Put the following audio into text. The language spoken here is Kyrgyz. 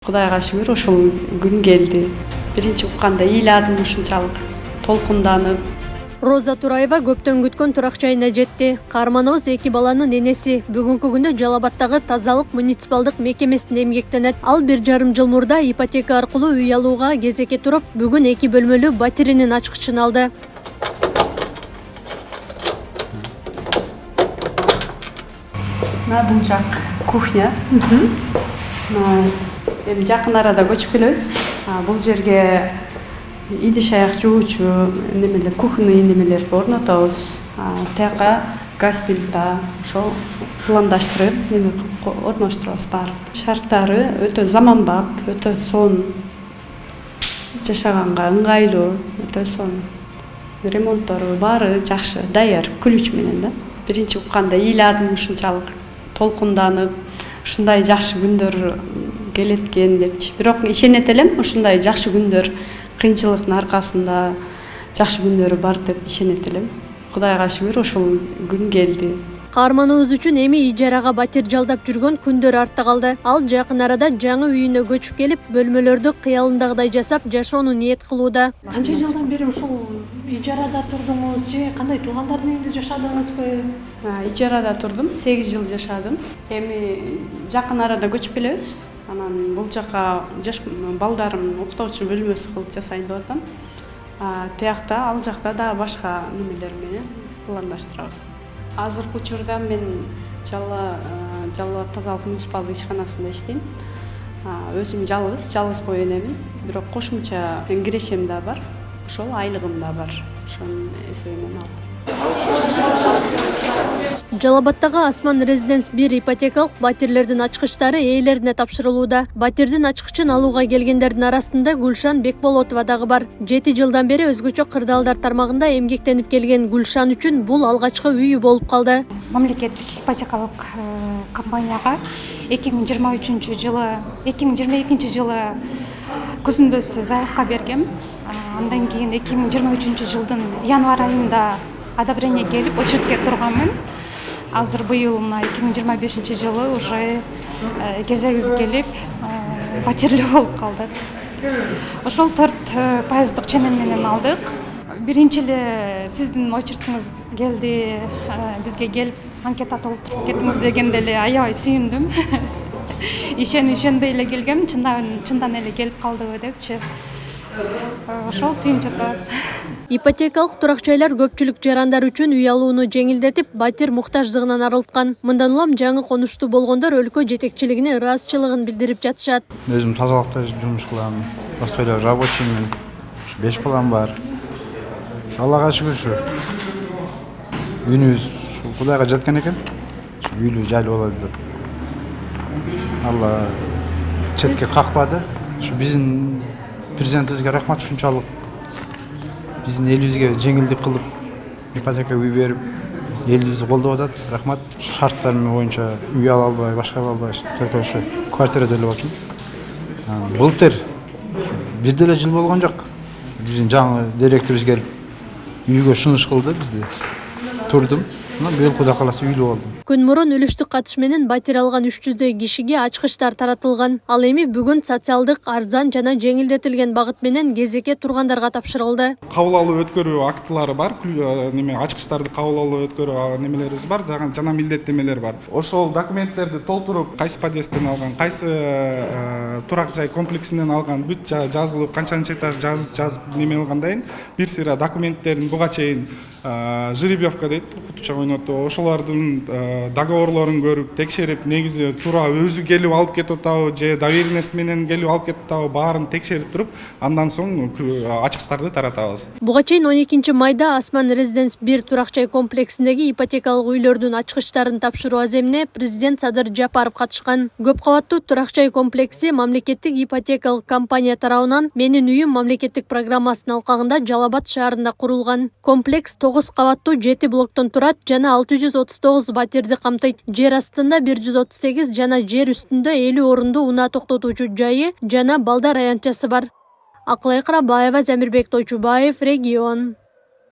Кудайга шүгүр ушул күн келди. Биринчи укканда ыйладым ушунчалык толкунданып. Роза Тураева көптөн күткөн турак жайына жетти. Каарманыбыз 2 баланын энеси. Бүгүнкү күндө Жалал Абадтагы тазалык муниципалдык мекемесинде эмгектенет. Ал 1,5 жыл мурда ипотека аркылуу үй алууга кезекке туруп, бүгүн 2 бөлмөлүү батиринин ачкычын алды. Бул жак кухня. Эми жакын арада көчүп келебиз. Бул жерге идиш аяк жуучу немелер, кухонный немелерди орнотобуз. Тияка газ плита, ошол пландаштырып, неме орноштурабыз баары. Шарттары өтө заманбап, өтө сонун. Жашаганга ыңгайлуу, өтө сонун. Ремонттору баары жакшы, даяр, ключ менен да. Биринчи укканда ыйладым ушунчалык толкунданып, ушундай жакшы күндөр келет экен депчи. Бирок ишенет элем, ушундай жакшы күндөр, кыйынчылыктын аркасында жакшы күндөрү бар деп ишенет элем. Кудайга шүгүр ушул күн келди. Каарманыбыз үчүн эми ижарага батир жалдап жүргөн күндөр артта калды. Ал жакын арада жаңы үйүнө көчүп келип, бөлмөлөрдү кыялындагыдай жасап, жашоону ниет кылууда. Канча жылдан бери ушул ижарада турдуңуз же кандай туугандардын үйүндө жашадыңызбы? Ижарада турдум, 8 жыл жашадым. Эми жакын арада көчүп келебиз. Анан бул жака жаш балдарым уктоочу бөлмөсү кылып жасайын деп атам. Тиякта, ал жакта да башка немелер менен пландаштырабыз. Азыркы учурда мен Жалал тазалык муниципалдык ишканасында иштейм. Өзүм жалгыз бой энемин. Бирок кошумча кирешем да бар. Ошол айлыгым да бар. Ошонун эсебинен алдым. Жалал Абадтагы Асман Резиденс 1 ипотекалык батирлердин ачкычтары ээлерине тапшырылууда. Батирдин ачкычын алууга келгендердин арасында Гүлшан Бекболотова дагы бар. 7 жылдан бери өзгөчө кырдаалдар тармагында эмгектенип келген Гүлшан үчүн бул алгачкы үйү болуп калды. Мамлекеттик ипотекалык компанияга 2022 жылы күзүндө заявка бергем. Андан кийин 2023 жылдын январь айында одобрение келип, очередке турганмын. Азыр быйыл 2025 жылы уже кезегибиз келип, батирлүү болуп калдык. Ошол 4% ченем менен алдык. Биринчи эле сиздин очередиңиз келди, бизге келип анкета толтуруп кетиңиз дегенде эле аябай сүйүндүм. Ишенбей эле келгем, чындан эле келип калдыбы депчи. Ошол сүйүнүп жатабыз. Ипотекалык турак жайлар көпчүлүк жарандар үчүн үй алууну жеңилдетип, батир муктаждыгынан арылткан. Мындан улам жаңы конуштуу болгондор өлкө жетекчилигине ыраазычылыгын билдирип жатышат. Өзүм тазалыкта жумуш кылам, башка рабочиймин. 5 балам бар. Аллага шүгүр. Үйүнүбүз Кудайга жаткан экен. Үйлүү, жайлуу болот деп. Алла четке какпады. Ушу биздин президентибизге рахмат ушунчалык. Биздин элибизге жеңилдик кылып, ипотека үй берип, элибизди колдоп атат. Рахмат. Шарттар боюнча үй ала албай, башка ала албай, только ошо квартирада эле болчу. Былтыр бир деле жыл болгон жок. Биздин жаңы директорубуз келип, үйгө сунуш кылды бизди. Турдум. Быйыл Кудай кааласа үйлүү болдум. Күн мурун үлүштүк катыш менен батир алган 300дөй кишиге ачкычтар таратылган. Ал эми бүгүн социалдык, арзан жана жеңилдетилген багыт менен кезекке тургандарга тапшырылды. Кабыл алуу өткөрүү актылары бар, ачкычтарды кабыл алуу өткөрүү немелерибиз бар, жана милдеттемелер бар. Ошол документтерди толтуруп, кайсы подъездден алган, кайсы турак жай комплексинен алган, бүт жазылып, канчанчы этаж жазып неме кылгандан кийин бир сыйра документтерин буга чейин жеребьевка дейт, окутучу ойнотуу, ошолордун договорлорун көрүп, текшерип, негизи туура өзү келип алып кетип атабы, же доверенность менен келип алып кетип атабы, баарын текшерип туруп, андан соң ачкычтарды таратабыз. Буга чейин 12 майда Асман Резиденс 1 турак жай комплексиндеги ипотекалык үйлөрдүн ачкычтарын тапшыруу аземине президент Садыр Жапаров катышкан. Көп кабаттуу турак жай комплекси мамлекеттик ипотекалык компания тарабынан Менин үйүм мамлекеттик программасынын алкагында Жалал Абад шаарында курулган. Комплекс 9 кабаттуу 7 блоктон турат жана 639 батирди камтыйт. Жер астында 138 жана жер үстүндө 50 орундуу унаа токтотуучу жайы жана балдар аянтчасы бар. Акылай Карабаева, Замирбек Тойчубаев, Регион.